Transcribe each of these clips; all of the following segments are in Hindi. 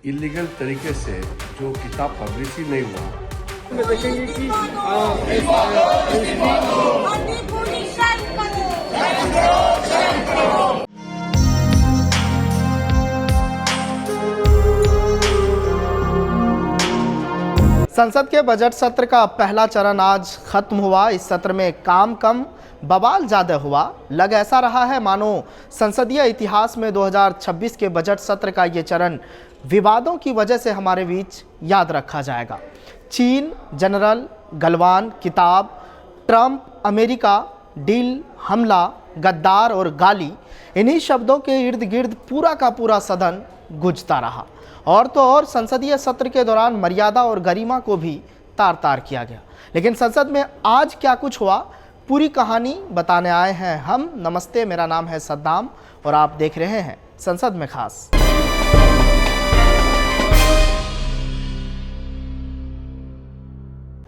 इलीगल तरीके से जो किताब पब्लिश ही नहीं हुआ, में देखेंगे कि संसद के बजट सत्र का पहला चरण आज खत्म हुआ। इस सत्र में काम कम बवाल ज्यादा हुआ। लग ऐसा रहा है मानो संसदीय इतिहास में 2026 के बजट सत्र का ये चरण विवादों की वजह से हमारे बीच याद रखा जाएगा। चीन, जनरल, गलवान, किताब, ट्रंप, अमेरिका, डील, हमला, गद्दार और गाली, इन्हीं शब्दों के इर्द गिर्द पूरा का पूरा सदन गूंजता रहा। और तो और संसदीय सत्र के दौरान मर्यादा और गरिमा को भी तार तार किया गया। लेकिन संसद में आज क्या कुछ हुआ, पूरी कहानी बताने आए हैं हम। नमस्ते, मेरा नाम है सद्दाम और आप देख रहे हैं संसद में खास।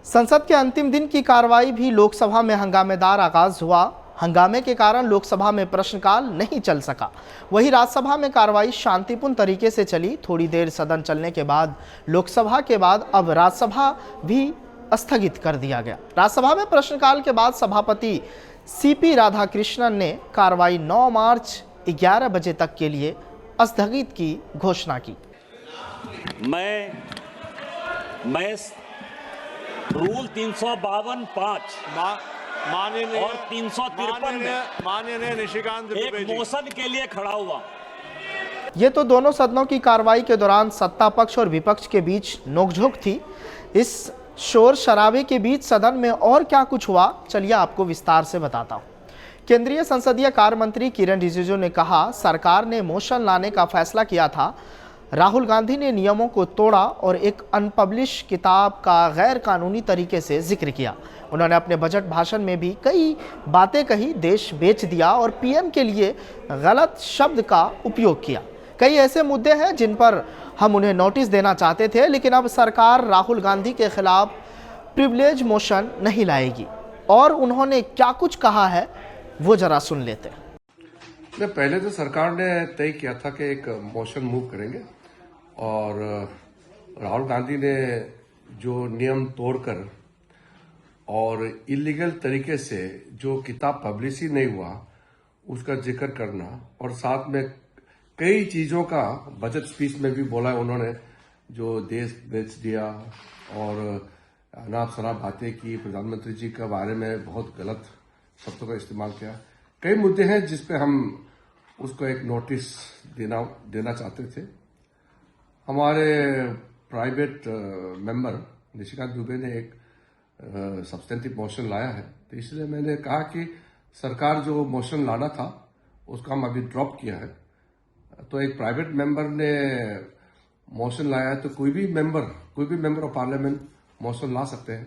संसद के अंतिम दिन की कार्रवाई भी लोकसभा में हंगामेदार आगाज हुआ। हंगामे के कारण लोकसभा में प्रश्नकाल नहीं चल सका। वहीं राज्यसभा में कार्रवाई शांतिपूर्ण तरीके से चली। थोड़ी देर सदन चलने के बाद लोकसभा के बाद अब राज्यसभा भी स्थगित कर दिया गया। राज्यसभा में प्रश्नकाल के बाद सभापति सीपी राधाकृष्णन ने कार्रवाई 9 मार्च 11 बजे तक के लिए स्थगित की घोषणा की। मैं रूल 352(5) माननीय और 353 में माननीय निशिकांत दुबे एक जी मोशन के लिए खड़ा हुआ। ये तो दोनों सदनों की कार्रवाई के दौरान सत्ता पक्ष और विपक्ष के बीच नोकझोंक थी। इस शोर शराबे के बीच सदन में और क्या कुछ हुआ, चलिए आपको विस्तार से बताता हूँ। केंद्रीय संसदीय कार्य मंत्री किरण रिजिजू ने कहा, सरकार ने मोशन लाने का फैसला किया था। राहुल गांधी ने नियमों को तोड़ा और एक अनपब्लिश किताब का गैर कानूनी तरीके से जिक्र किया। उन्होंने अपने बजट भाषण में भी कई बातें कही, देश बेच दिया और पीएम के लिए गलत शब्द का उपयोग किया। कई ऐसे मुद्दे हैं जिन पर हम उन्हें नोटिस देना चाहते थे, लेकिन अब सरकार राहुल गांधी के खिलाफ प्रिविलेज मोशन नहीं लाएगी। और उन्होंने क्या कुछ कहा है वो जरा सुन लेते हैं। पहले तो सरकार ने तय किया था कि एक मोशन मूव करेंगे और राहुल गांधी ने जो नियम तोड़कर और इलीगल तरीके से जो किताब पब्लिश ही नहीं हुआ उसका जिक्र करना, और साथ में कई चीजों का बजट स्पीच में भी बोला है उन्होंने, जो देश बेच दिया और अनाप शनाप बातें की, प्रधानमंत्री जी के बारे में बहुत गलत शब्दों का इस्तेमाल किया। कई मुद्दे हैं जिसपे हम उसको एक नोटिस देना चाहते थे। हमारे प्राइवेट मेंबर निशिकांत दुबे ने एक सब्सटेंटिव मोशन लाया है, तो इसलिए मैंने कहा कि सरकार जो मोशन लाना था उसका हम अभी ड्रॉप किया है। तो एक प्राइवेट मेंबर ने मोशन लाया है, तो कोई भी मेंबर ऑफ पार्लियामेंट मोशन ला सकते हैं।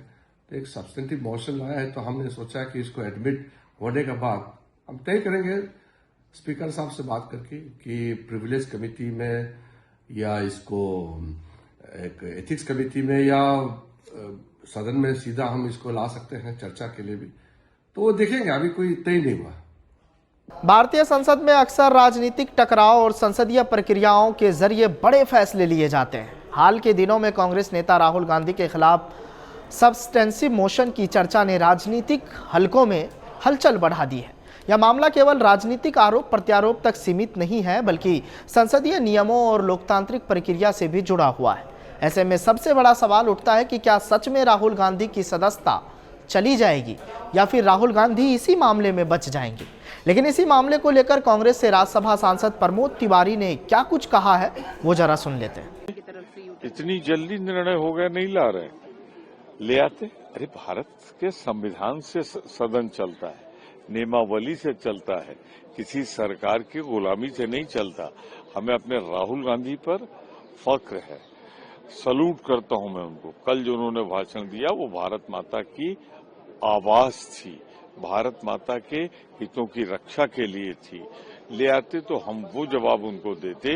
तो एक सब्सटेंटिव मोशन लाया है, तो हमने सोचा कि इसको एडमिट होने के बाद हम तय करेंगे स्पीकर साहब से बात करके कि प्रिविलेज कमेटी में या इसको एक एथिक्स कमेटी में या सदन में सीधा हम इसको ला सकते हैं चर्चा के लिए भी। तो वो देखेंगे, अभी कोई तय नहीं हुआ। भारतीय संसद में अक्सर राजनीतिक टकराव और संसदीय प्रक्रियाओं के जरिए बड़े फैसले लिए जाते हैं। हाल के दिनों में कांग्रेस नेता राहुल गांधी के खिलाफ सब्सटेंसिव मोशन की चर्चा ने राजनीतिक हलकों में हलचल बढ़ा दी है। यह मामला केवल राजनीतिक आरोप प्रत्यारोप तक सीमित नहीं है, बल्कि संसदीय नियमों और लोकतांत्रिक प्रक्रिया से भी जुड़ा हुआ है। ऐसे में सबसे बड़ा सवाल उठता है कि क्या सच में राहुल गांधी की सदस्यता चली जाएगी या फिर राहुल गांधी इसी मामले में बच जाएंगे। लेकिन इसी मामले को लेकर कांग्रेस से राज्यसभा सांसद प्रमोद तिवारी ने क्या कुछ कहा है वो जरा सुन लेते हैं। इतनी जल्दी निर्णय हो गया, नहीं ला रहे, ले आते। अरे भारत के संविधान से सदन चलता है, नियमावली से चलता है, किसी सरकार की गुलामी से नहीं चलता। हमें अपने राहुल गांधी पर फख्र है, सलूट करता हूं मैं उनको। कल जो उन्होंने भाषण दिया वो भारत माता की आवाज थी, भारत माता के हितों की रक्षा के लिए थी। ले आते तो हम वो जवाब उनको देते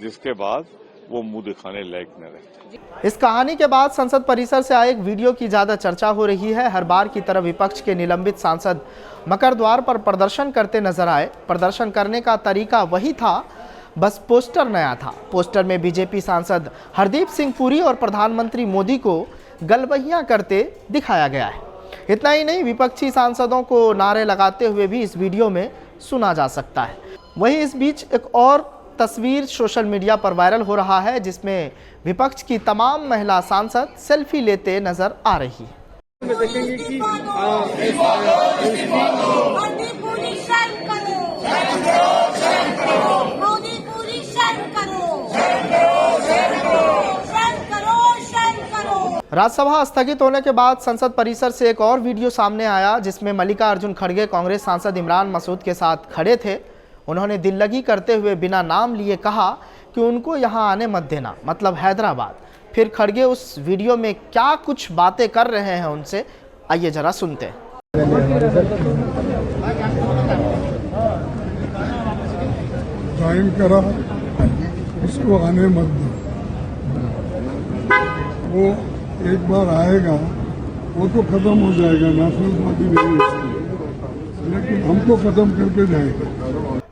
जिसके बाद वो मुंह दिखाने लायक न रहते। इस कहानी के बाद संसद परिसर से आए एक वीडियो की ज्यादा चर्चा हो रही है। हर बार की तरह विपक्ष के निलंबित सांसद मकर द्वार पर प्रदर्शन करते नजर आए। प्रदर्शन करने का तरीका वही था, बस पोस्टर नया था। पोस्टर में बीजेपी सांसद हरदीप सिंह पुरी और प्रधानमंत्री मोदी को गलबहियां करते दिखाया गया है। इतना ही नहीं, विपक्षी सांसदों को नारे लगाते हुए भी इस वीडियो में सुना जा सकता है। वहीं इस बीच एक और तस्वीर सोशल मीडिया पर वायरल हो रहा है, जिसमें विपक्ष की तमाम महिला सांसद सेल्फी लेते नजर आ रही है। देखेंगे कि मोदी पूरी शर्म करो, मोदी पूरी शर्म करो, शर्म करो। राज्यसभा स्थगित होने के बाद संसद परिसर से एक और वीडियो सामने आया, जिसमें मल्लिकार्जुन खड़गे कांग्रेस सांसद इमरान मसूद के साथ खड़े थे। उन्होंने दिल लगी करते हुए बिना नाम लिए कहा कि उनको यहाँ आने मत देना, मतलब हैदराबाद। फिर खड़गे उस वीडियो में क्या कुछ बातें कर रहे हैं उनसे, आइए जरा सुनते हैं। ज्वाइन करा, उसको आने मत दो। वो एक बार आएगा, वो तो खत्म हो जाएगा, नेशनल पार्टी नहीं उसकी, लेकिन हमको खत्म करके जाएगा।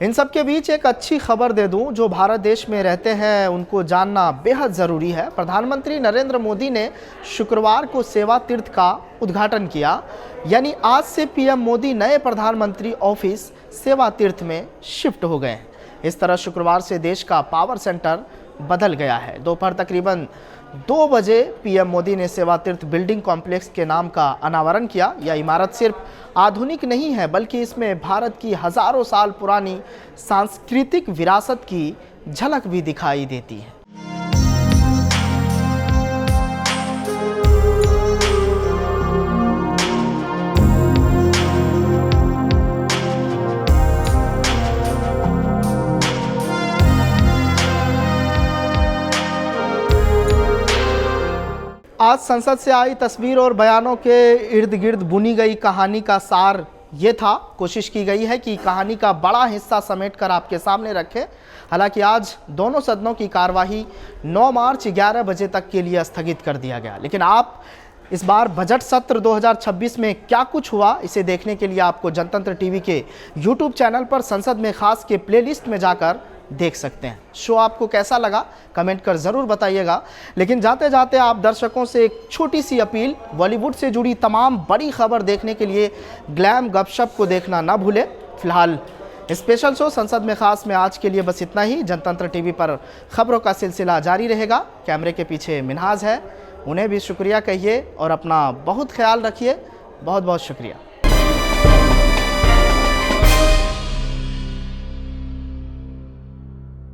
इन सब के बीच एक अच्छी खबर दे दूं, जो भारत देश में रहते हैं उनको जानना बेहद ज़रूरी है। प्रधानमंत्री नरेंद्र मोदी ने शुक्रवार को सेवा तीर्थ का उद्घाटन किया, यानी आज से पीएम मोदी नए प्रधानमंत्री ऑफिस सेवा तीर्थ में शिफ्ट हो गए हैं। इस तरह शुक्रवार से देश का पावर सेंटर बदल गया है। दोपहर तकरीबन 2 बजे पीएम मोदी ने सेवा तीर्थ बिल्डिंग कॉम्प्लेक्स के नाम का अनावरण किया। यह इमारत सिर्फ आधुनिक नहीं है, बल्कि इसमें भारत की हजारों साल पुरानी सांस्कृतिक विरासत की झलक भी दिखाई देती है। आज संसद से आई तस्वीर और बयानों के इर्द गिर्द बुनी गई कहानी का सार ये था। कोशिश की गई है कि कहानी का बड़ा हिस्सा समेटकर आपके सामने रखें। हालांकि आज दोनों सदनों की कार्यवाही 9 मार्च 11 बजे तक के लिए स्थगित कर दिया गया, लेकिन आप इस बार बजट सत्र 2026 में क्या कुछ हुआ, इसे देखने के लिए आपको जनतंत्र टीवी के यूट्यूब चैनल पर संसद में खास के प्लेलिस्ट में जाकर देख सकते हैं। शो आपको कैसा लगा कमेंट कर ज़रूर बताइएगा। लेकिन जाते जाते आप दर्शकों से एक छोटी सी अपील, बॉलीवुड से जुड़ी तमाम बड़ी खबर देखने के लिए ग्लैम गपशप को देखना ना भूलें। फिलहाल स्पेशल शो संसद में खास में आज के लिए बस इतना ही। जनतंत्र टीवी पर खबरों का सिलसिला जारी रहेगा। कैमरे के पीछे मिनहाज है, उन्हें भी शुक्रिया कहिए और अपना बहुत ख्याल रखिए। बहुत बहुत शुक्रिया।